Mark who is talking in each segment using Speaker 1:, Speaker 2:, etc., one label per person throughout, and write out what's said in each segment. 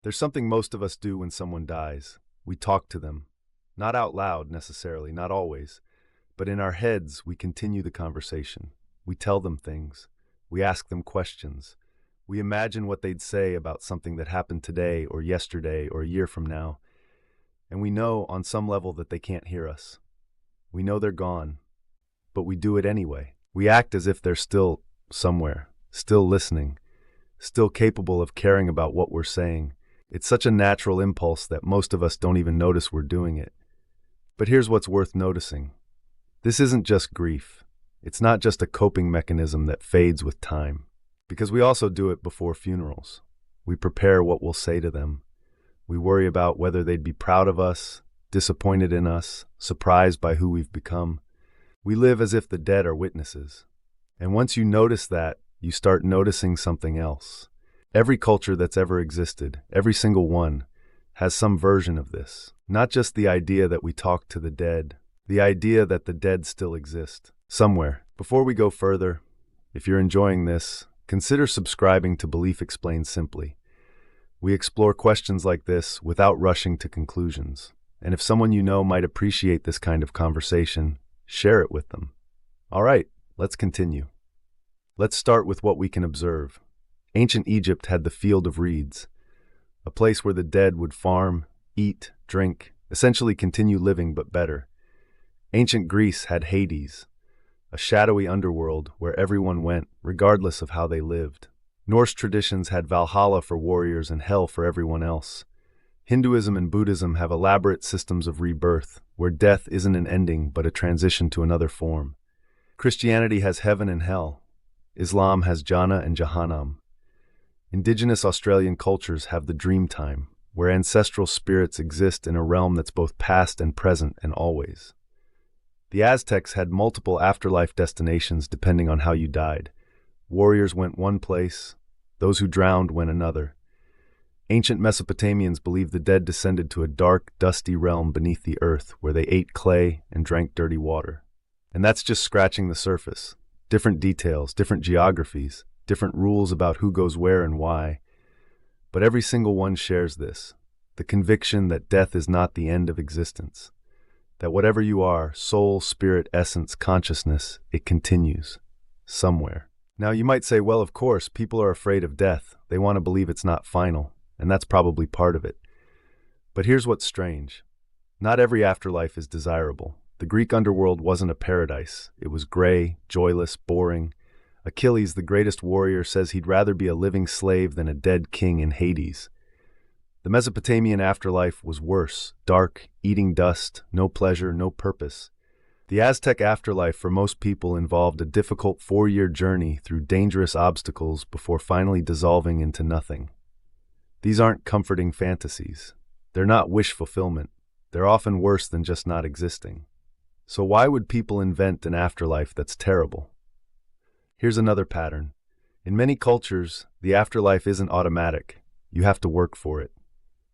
Speaker 1: There's something most of us do when someone dies. We talk to them. Not out loud necessarily, not always, but in our heads we continue the conversation. We tell them things. We ask them questions. We imagine what they'd say about something that happened today or yesterday or a year from now. And we know on some level that they can't hear us. We know they're gone, but we do it anyway. We act as if they're still somewhere, still listening, still capable of caring about what we're saying. It's such a natural impulse that most of us don't even notice we're doing it. But here's what's worth noticing. This isn't just grief. It's not just a coping mechanism that fades with time. Because we also do it before funerals. We prepare what we'll say to them. We worry about whether they'd be proud of us, disappointed in us, surprised by who we've become. We live as if the dead are witnesses. And once you notice that, you start noticing something else. Every culture that's ever existed, every single one, has some version of this. Not just the idea that we talk to the dead, the idea that the dead still exist, somewhere. Before we go further, if you're enjoying this, consider subscribing to Belief Explained Simply. We explore questions like this without rushing to conclusions. And if someone you know might appreciate this kind of conversation, share it with them. All right, let's continue. Let's start with what we can observe. Ancient Egypt had the Field of Reeds, a place where the dead would farm, eat, drink, essentially continue living but better. Ancient Greece had Hades, a shadowy underworld where everyone went, regardless of how they lived. Norse traditions had Valhalla for warriors and hell for everyone else. Hinduism and Buddhism have elaborate systems of rebirth, where death isn't an ending but a transition to another form. Christianity has heaven and hell. Islam has Jannah and Jahannam. Indigenous Australian cultures have the dream time, where ancestral spirits exist in a realm that's both past and present and always. The Aztecs had multiple afterlife destinations depending on how you died. Warriors went one place, those who drowned went another. Ancient Mesopotamians believed the dead descended to a dark, dusty realm beneath the earth where they ate clay and drank dirty water. And that's just scratching the surface. Different details, different geographies, different rules about who goes where and why. But every single one shares this, the conviction that death is not the end of existence. That whatever you are, soul, spirit, essence, consciousness, it continues, somewhere. Now you might say, well, of course, people are afraid of death. They want to believe it's not final, and that's probably part of it. But here's what's strange. Not every afterlife is desirable. The Greek underworld wasn't a paradise. It was gray, joyless, boring. Achilles, the greatest warrior, says he'd rather be a living slave than a dead king in Hades. The Mesopotamian afterlife was worse, dark, eating dust, no pleasure, no purpose. The Aztec afterlife for most people involved a difficult 4-year journey through dangerous obstacles before finally dissolving into nothing. These aren't comforting fantasies. They're not wish fulfillment. They're often worse than just not existing. So why would people invent an afterlife that's terrible? Here's another pattern. In many cultures, the afterlife isn't automatic. You have to work for it.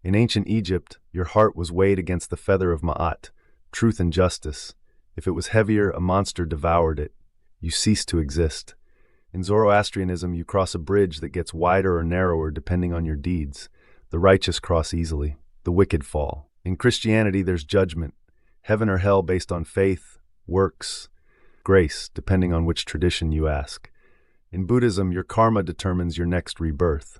Speaker 1: In ancient Egypt, your heart was weighed against the feather of Ma'at, truth and justice. If it was heavier, a monster devoured it. You ceased to exist. In Zoroastrianism, you cross a bridge that gets wider or narrower depending on your deeds. The righteous cross easily. The wicked fall. In Christianity, there's judgment. Heaven or hell based on faith, works, grace, depending on which tradition you ask. In Buddhism, your karma determines your next rebirth.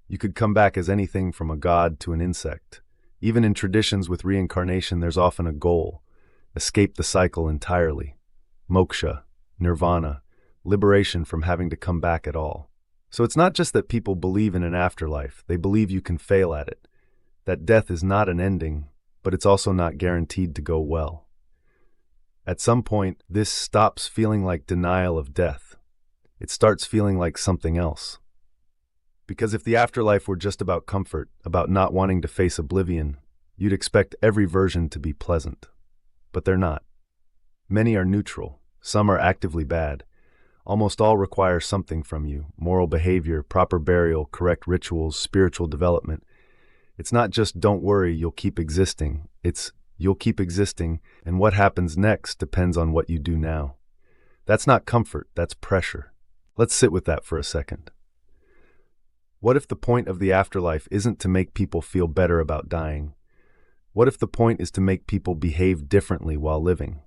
Speaker 1: You could come back as anything from a god to an insect. Even in traditions with reincarnation, there's often a goal. Escape the cycle entirely. Moksha, nirvana, liberation from having to come back at all. So it's not just that people believe in an afterlife, they believe you can fail at it. That death is not an ending, but it's also not guaranteed to go well. At some point, this stops feeling like denial of death. It starts feeling like something else. Because if the afterlife were just about comfort, about not wanting to face oblivion, you'd expect every version to be pleasant. But they're not. Many are neutral. Some are actively bad. Almost all require something from you: moral behavior, proper burial, correct rituals, spiritual development. It's not just don't worry, you'll keep existing. It's you'll keep existing, and what happens next depends on what you do now. That's not comfort, that's pressure. Let's sit with that for a second. What if the point of the afterlife isn't to make people feel better about dying? What if the point is to make people behave differently while living?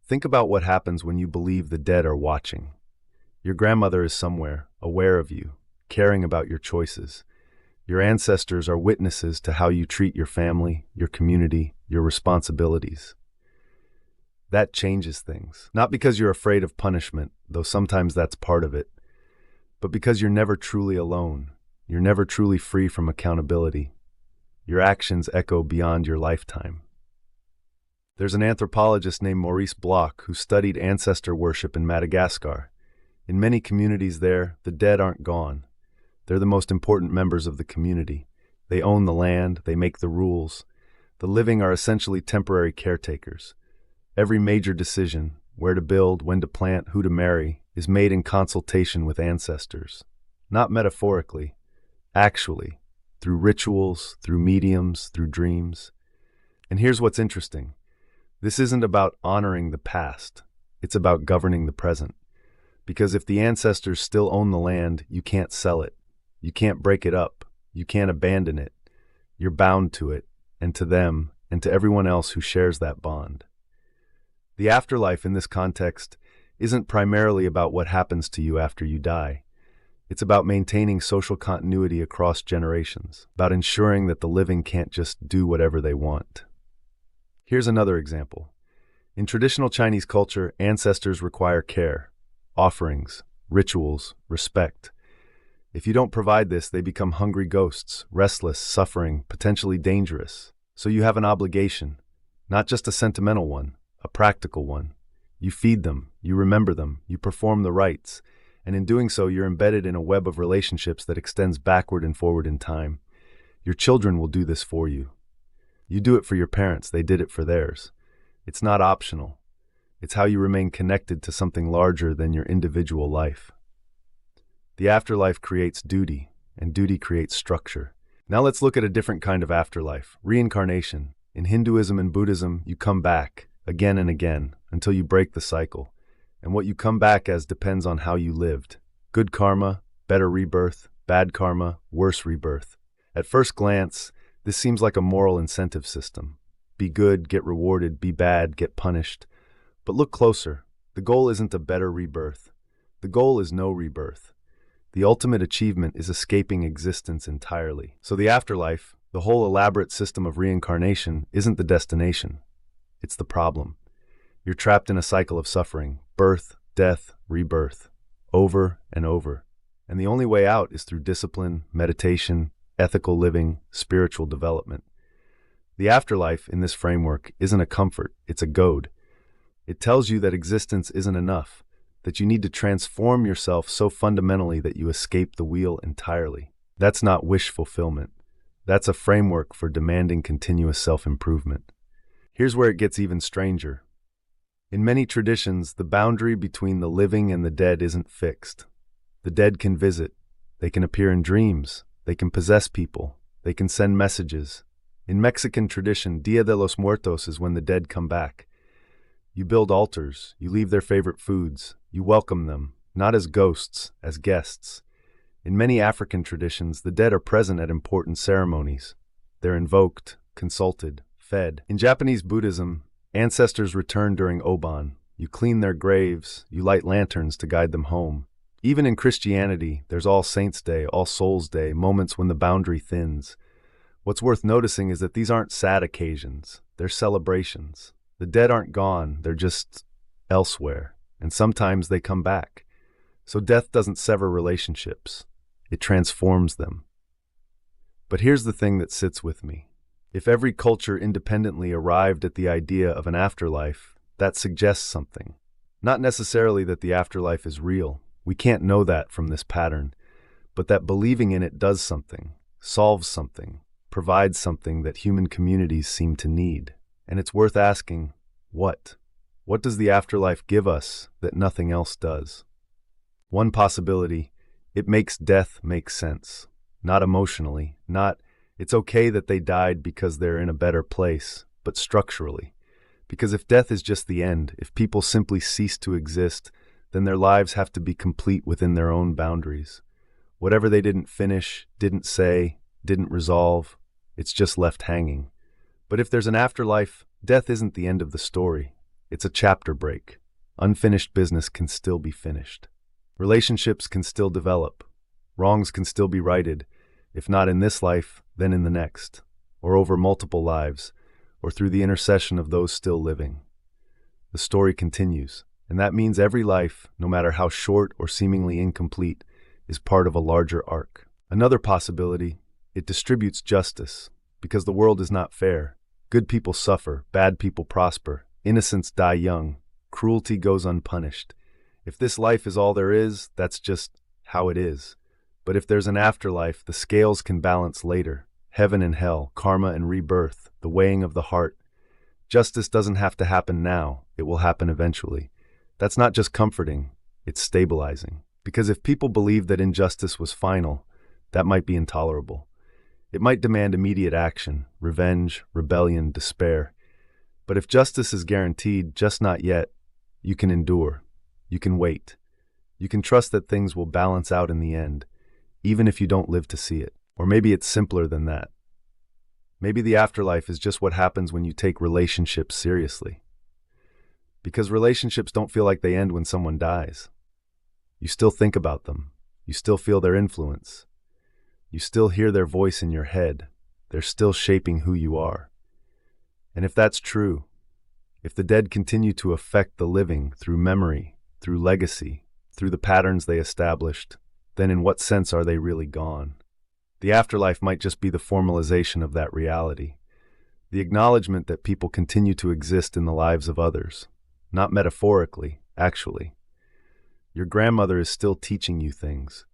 Speaker 1: Think about what happens when you believe the dead are watching. Your grandmother is somewhere, aware of you, caring about your choices. Your ancestors are witnesses to how you treat your family, your community, your responsibilities. That changes things. Not because you're afraid of punishment, though sometimes that's part of it, but because you're never truly alone. You're never truly free from accountability. Your actions echo beyond your lifetime. There's an anthropologist named Maurice Bloch who studied ancestor worship in Madagascar. In many communities there, the dead aren't gone. They're the most important members of the community. They own the land, they make the rules. The living are essentially temporary caretakers. Every major decision, where to build, when to plant, who to marry, is made in consultation with ancestors. Not metaphorically, actually, through rituals, through mediums, through dreams. And here's what's interesting. This isn't about honoring the past. It's about governing the present. Because if the ancestors still own the land, you can't sell it. You can't break it up. You can't abandon it. You're bound to it, and to them, and to everyone else who shares that bond. The afterlife in this context isn't primarily about what happens to you after you die. It's about maintaining social continuity across generations, about ensuring that the living can't just do whatever they want. Here's another example. In traditional Chinese culture, ancestors require care, offerings, rituals, respect. If you don't provide this, they become hungry ghosts, restless, suffering, potentially dangerous. So you have an obligation, not just a sentimental one, a practical one. You feed them, you remember them, you perform the rites, and in doing so, you're embedded in a web of relationships that extends backward and forward in time. Your children will do this for you. You do it for your parents, they did it for theirs. It's not optional. It's how you remain connected to something larger than your individual life. The afterlife creates duty, and duty creates structure. Now let's look at a different kind of afterlife, reincarnation. In Hinduism and Buddhism, you come back, again and again, until you break the cycle. And what you come back as depends on how you lived. Good karma, better rebirth, bad karma, worse rebirth. At first glance, this seems like a moral incentive system. Be good, get rewarded, be bad, get punished. But look closer. The goal isn't a better rebirth. The goal is no rebirth. The ultimate achievement is escaping existence entirely. So the afterlife, the whole elaborate system of reincarnation, isn't the destination. It's the problem. You're trapped in a cycle of suffering, birth, death, rebirth, over and over. And the only way out is through discipline, meditation, ethical living, spiritual development. The afterlife, in this framework, isn't a comfort, it's a goad. It tells you that existence isn't enough, that you need to transform yourself so fundamentally that you escape the wheel entirely. That's not wish fulfillment. That's a framework for demanding continuous self-improvement. Here's where it gets even stranger. In many traditions, the boundary between the living and the dead isn't fixed. The dead can visit. They can appear in dreams. They can possess people. They can send messages. In Mexican tradition, Dia de los Muertos is when the dead come back. You build altars. You leave their favorite foods. You welcome them, not as ghosts, as guests. In many African traditions, the dead are present at important ceremonies. They're invoked, consulted, fed. In Japanese Buddhism, ancestors return during Obon. You clean their graves, you light lanterns to guide them home. Even in Christianity, there's All Saints' Day, All Souls' Day, moments when the boundary thins. What's worth noticing is that these aren't sad occasions, they're celebrations. The dead aren't gone, they're just elsewhere. And sometimes they come back. So death doesn't sever relationships. It transforms them. But here's the thing that sits with me. If every culture independently arrived at the idea of an afterlife, that suggests something. Not necessarily that the afterlife is real. We can't know that from this pattern. But that believing in it does something, solves something, provides something that human communities seem to need. And it's worth asking, what? What does the afterlife give us that nothing else does? One possibility, it makes death make sense. Not emotionally, not, it's okay that they died because they're in a better place, but structurally. Because if death is just the end, if people simply cease to exist, then their lives have to be complete within their own boundaries. Whatever they didn't finish, didn't say, didn't resolve, it's just left hanging. But if there's an afterlife, death isn't the end of the story. It's a chapter break. Unfinished business can still be finished. Relationships can still develop. Wrongs can still be righted, if not in this life, then in the next, or over multiple lives, or through the intercession of those still living. The story continues, and that means every life, no matter how short or seemingly incomplete, is part of a larger arc. Another possibility, it distributes justice, because the world is not fair. Good people suffer, bad people prosper, innocents die young, cruelty goes unpunished. If this life is all there is, that's just how it is. But if there's an afterlife, the scales can balance later. Heaven and hell, karma and rebirth, the weighing of the heart. Justice doesn't have to happen now, it will happen eventually. That's not just comforting, it's stabilizing. Because if people believe that injustice was final, that might be intolerable. It might demand immediate action, revenge, rebellion, despair. But if justice is guaranteed, just not yet, you can endure. You can wait. You can trust that things will balance out in the end, even if you don't live to see it. Or maybe it's simpler than that. Maybe the afterlife is just what happens when you take relationships seriously. Because relationships don't feel like they end when someone dies. You still think about them. You still feel their influence. You still hear their voice in your head. They're still shaping who you are. And if that's true, if the dead continue to affect the living through memory, through legacy, through the patterns they established, then in what sense are they really gone? The afterlife might just be the formalization of that reality, the acknowledgement that people continue to exist in the lives of others, not metaphorically, actually. Your grandmother is still teaching you things.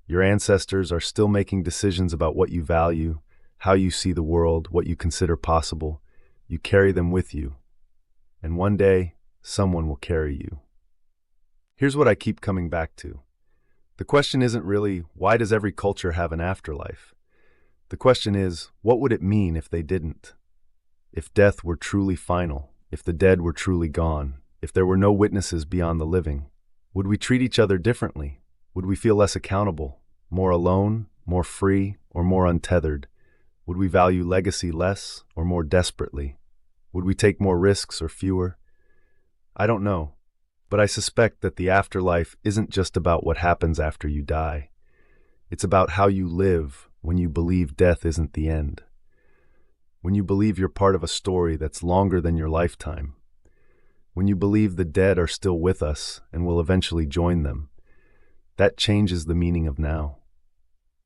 Speaker 1: Your ancestors are still making decisions about what you value, how you see the world, what you consider possible. You carry them with you. And one day, someone will carry you. Here's what I keep coming back to. The question isn't really, why does every culture have an afterlife? The question is, what would it mean if they didn't? If death were truly final, if the dead were truly gone, if there were no witnesses beyond the living, would we treat each other differently? Would we feel less accountable, more alone, more free, or more untethered? Would we value legacy less or more desperately? Would we take more risks or fewer? I don't know, but I suspect that the afterlife isn't just about what happens after you die. It's about how you live when you believe death isn't the end. When you believe you're part of a story that's longer than your lifetime. When you believe the dead are still with us and will eventually join them. That changes the meaning of now.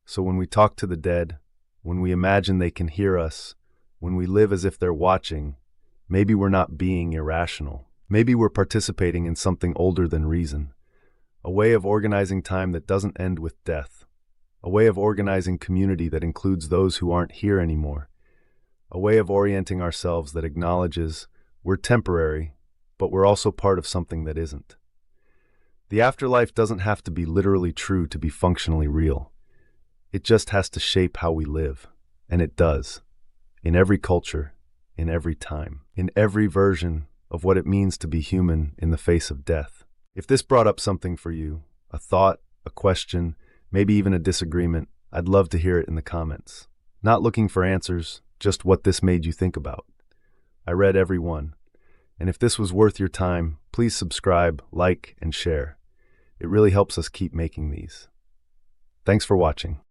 Speaker 1: So when we talk to the dead, when we imagine they can hear us, when we live as if they're watching, maybe we're not being irrational. Maybe we're participating in something older than reason. A way of organizing time that doesn't end with death. A way of organizing community that includes those who aren't here anymore. A way of orienting ourselves that acknowledges we're temporary, but we're also part of something that isn't. The afterlife doesn't have to be literally true to be functionally real. It just has to shape how we live. And it does. In every culture, in every time, in every version of what it means to be human in the face of death. If this brought up something for you, a thought, a question, maybe even a disagreement, I'd love to hear it in the comments. Not looking for answers, just what this made you think about. I read every one. And if this was worth your time, please subscribe, like, and share. It really helps us keep making these. Thanks for watching.